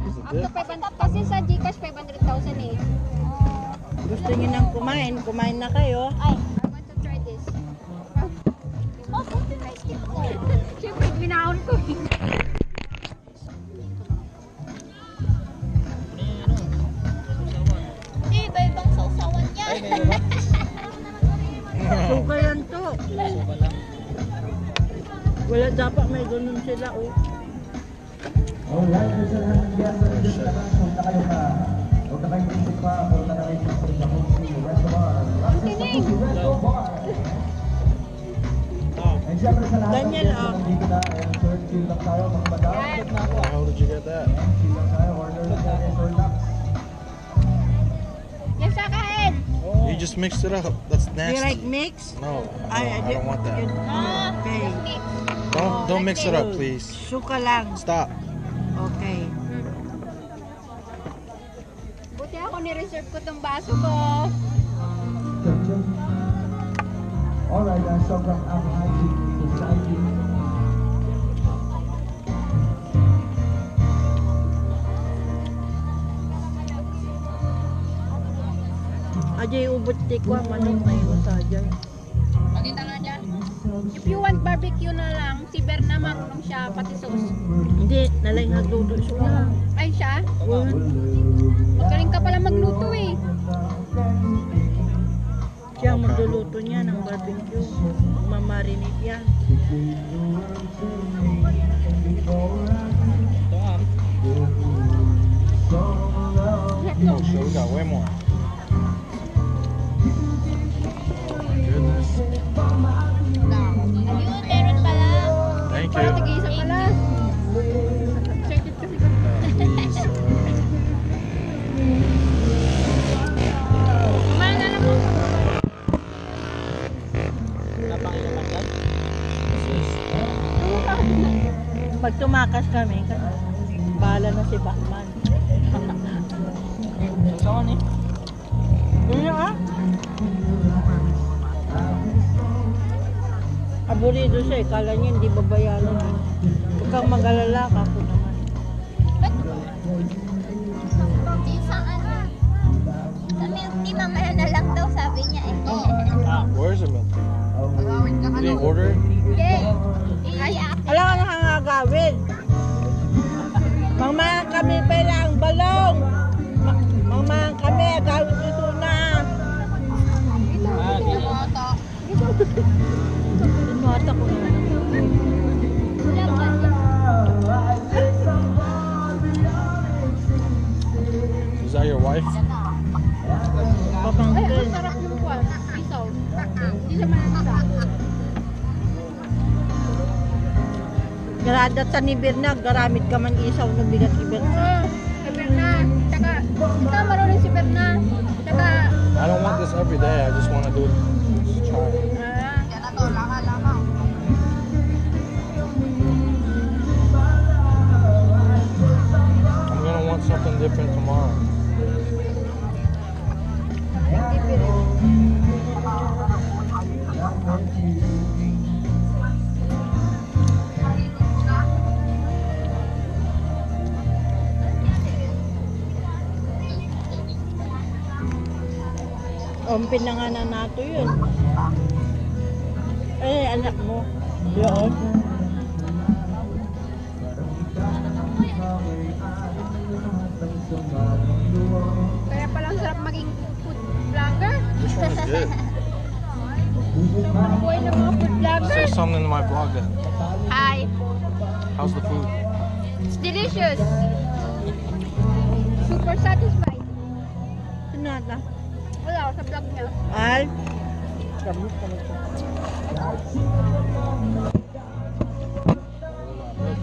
Up to 500. Kasi sa Gcash, 500,000 eh. Gusto niyo nang kumain? Kumain na kayo? Ay, I want to try this. Oh, buti na skip ko. Siyempre, binahon ko eh. Iba-ibang sausawan yan. Suka yan to. Wala dapat may ganun sila oh. Alright, gusto na nandiyan sa dito na punta kayo pa. Huwag na kayong isip pa, punta na kayo sa restaurant. Ang tinig. And syempre sa lahat ng Daniel, guests na nandito na, ayan, third chill lang tayo, mga madam. How did you get that? Chill lang tayo, order lang tayo, sir Lax. Yan sa kain. You just mixed it up. That's Do you like nasty. mix? No, I don't want that. Okay. Don't mix it up, please. Suka lang. Stop. Okay. Buti ako ni-reserve ko tong baso ko. Alright, guys, sobrang appetizing society. Ajay ubot tikwa manok na yun sa dyan. Pakita nga dyan. If you want barbecue na lang, si Berna marunong siya pati sauce. Hindi, nalang nagluto siya. Ay siya? Magaling ka pala magluto eh. Siya ang magluluto niya ng barbecue. Mamarinate yan. Oh, shit, we got way more. Goodness. Ayun, meron pala. Thank Wala, you. tig-isa pala. Excited kasi ko. Kumain na lang po. Pag tumakas kami, bahala na si Batman. Saan eh? Yun yung aburido siya eh. Kala niya hindi babayaran. Huwag kang mag-alala ka po naman. Isang ano. Sa milk tea, mamaya na lang daw, sabi niya eh. Where's the milk tea? You didn't order it? Okay. Ay, Alam ka nakangagawin. Mangmahang kami pala ang balong. Mangmahang kami, agawin ito na. Tinwata ko na. Is that your wife? Ay, Papangkin. ang sarap yung kwan. Isaw. Hindi siya mananisa. Garadat sa ni Berna, garamit ka man isaw na bigat si Berna. Si Berna. Tsaka, ito marunong si Berna. Tsaka, I don't want this every day. I just want to do it. Just try it. yan na to, laka. I'm gonna want something different tomorrow. Ompin na nga na nato yun. Eh, anak mo. Yun. Kaya palang sarap maging food vlogger. Which one is good? Buhay ng mga food vlogger. Say something to my vlog then. Hi. How's the food? It's delicious. Super satisfied. Sinata. Wala, sa vlog niya. Al. Kamot ka na siya.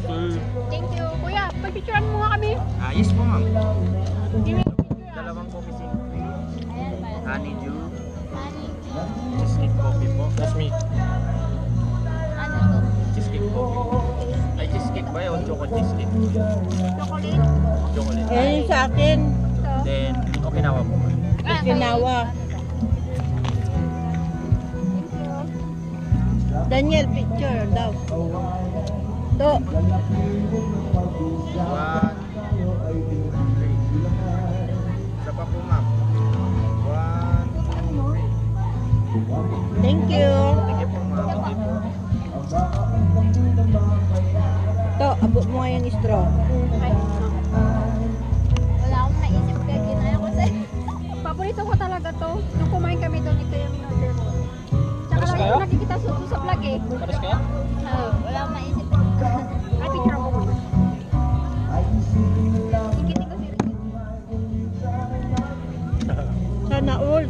Food. Thank you. Kuya, pagpicturean mo nga kami. Yes po ma'am. Give me a picture. Dalawang coffee sip. Ayan ba? Honeydew. Honey. Cheesecake coffee po. That's me. Ano to? Cheesecake coffee. Ay, cheesecake ba yun? Chocolate cheesecake. Chocolate? Chocolate. Eh, yung sa akin, Ito. Then, Okinawa po. Okinawa. Daniel, picture daw. To. One,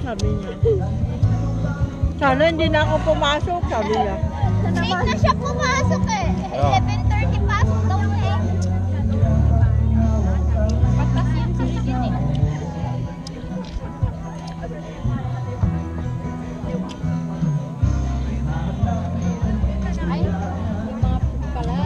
sabi niya. Sana hindi na ako pumasok, sabi niya. Late na siya pumasok eh. 11:30 pasok daw niya eh. Patas yun si Regine eh. Ay, yung mga pala.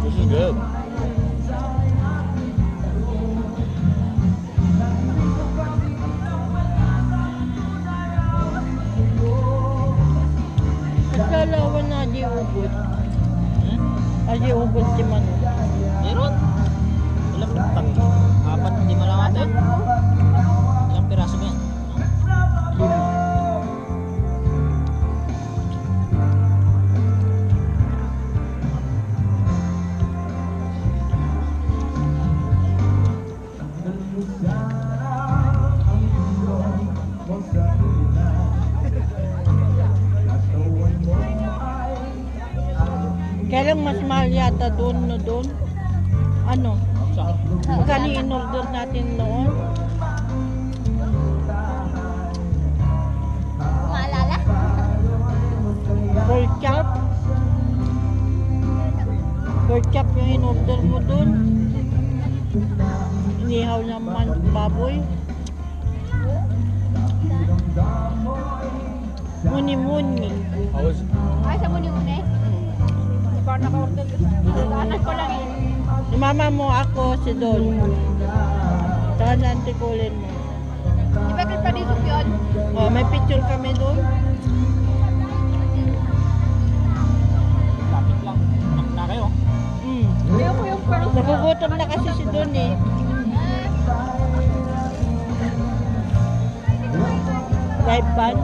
This is good. Nagkalawan na di ubod. Adi ubod si Manu. Meron. Ilang tatlo? 4, 5 lang ata. Ilang piraso ba yan? Kaya lang mas mahal yata doon, no doon. Ano? Saan? Magkano yung in-order natin noon? Maalala? Pork chop? Pork chop yung in-order mo doon. Inihaw naman baboy. Muni-muni. How is it? Ay, sa muni-muni? Parang naka-order. Daanan ko lang eh. Si mama mo, ako, si Don. Saka si Auntie Colin mo. Di ba pa dito yun? Oh, may picture kami doon. Lapit lang. Na kayo. Ayoko yung parang Nagugutom na kasi si Don eh. Live band.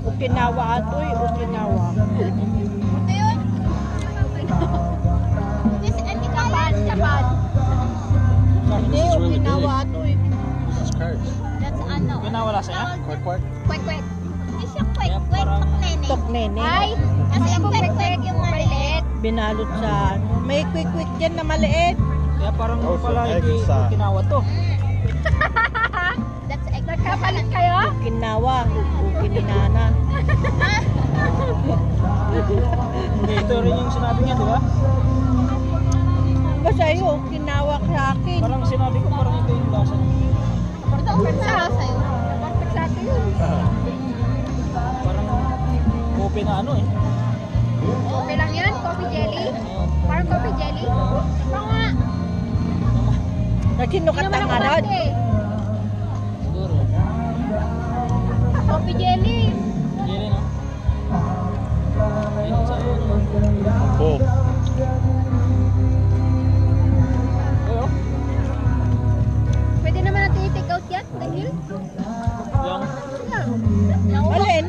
Okinawa atoy, Okinawa. Ito yun. This and Japan. Japan. Hindi, This is really Okinawa big. atoy. This is carrots. That's ano. Pinawala sa'yo? Quack quack. Kwek-kwek. Hindi siya kwek-kwek. Kaya parang- Tok-nene. Tok nene. Ay, kasi ang kwek-kwek yung maliit. Binalot sa ano. May quick-quick dyan na maliit. Kaya parang Oh, so pala egg hindi is, kinawa to. That's egg. Nagkapalit kayo? Okinawa. Okininana. Hindi, ito rin yung sinabi niya, di ba? Ba sa'yo, Okinawa sa akin. Parang sinabi ko parang ito yung lasa niya. Ito, sa sa'yo. Perfect sa akin yun. Parang kopi na ano eh. Okay lang yan? Coffee jelly? Parang coffee jelly? Oo nga. Nagsino ka Hindi naman ako tangarad. coffee eh. Siguro. Coffee jelly. Hindi rin ah. Ayun sa ano. Full. Ayo. Pwede naman natin i-take out yan. Dahil? Yung Yan. Alin?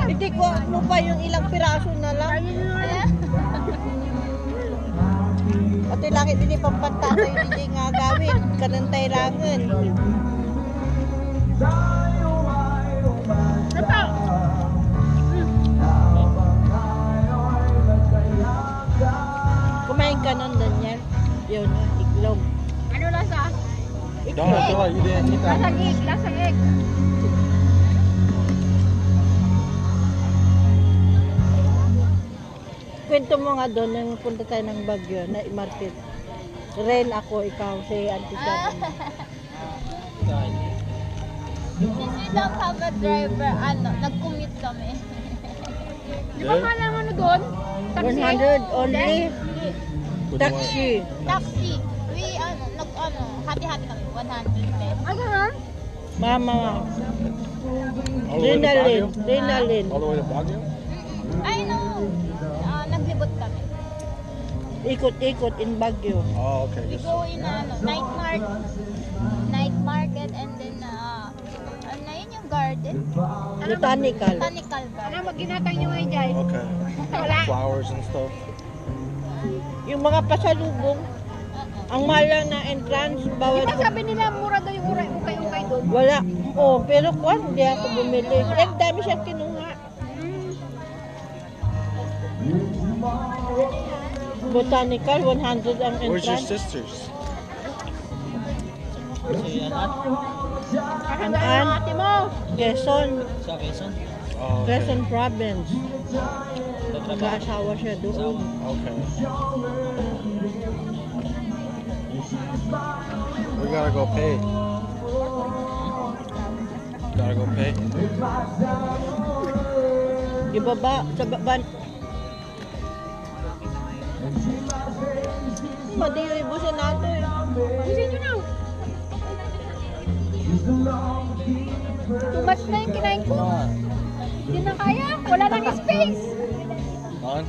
Hindi ko mo pa yung ilang piraso na lang. At langit hindi pampanta tayo hindi nga gawin. Kanantay rangan. Ano pa? Kumain ka nun, Daniel. Yun, iklog. Ano lasa? No, that's all right. You didn't eat that. Lasang egg. Lasang egg. Kwento mo nga doon nung punta tayo ng Baguio na market. Ren ako, ikaw, si Auntie Sabi. kain. Since we don't have a driver, nag-commute kami. Di ba kala mo ano doon? 100 only. Good Taxi. Taxi. We, hati-hati kami. 100 pesos. Ano na? Mama. All the way to Rinalin. Baguio? Rinalin. All the way to Baguio? Ay, no. Naglibot kami. ikot-ikot in Baguio. Oh, okay. We Yes. go in night market and then ano yun yung garden? Botanical. Botanical garden. Okay. Flowers and stuff. Yung mga pasalubong, ang mahal lang na entrance, bawat... Sabi nila, mura daw yung ukay-ukay doon. Wala. Oh, pero kung hindi ako bumili. Eh, dami siyang kinuha. Botanical, 100 ang Where's your entrance. sisters? Si Anat, An Ate mo. Quezon. sa Quezon. Oh, okay. Quezon Province. Nagtrabaho. Nag-aasawa siya doon. Okay. We gotta go pay. Gotta go pay. Di ba ba? Sa ban... Madiribusin natin. Busin nyo na. Too much na yung kinain ko. Hindi na kaya. Wala nang space. On?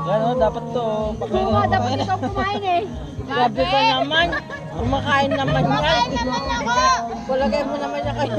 Yan o, dapat to. Oo nga, dapat ikaw kumain eh. Grabe ka naman. Kumakain naman yan. Kumakain naman ako! Palagay mo naman niya kayo.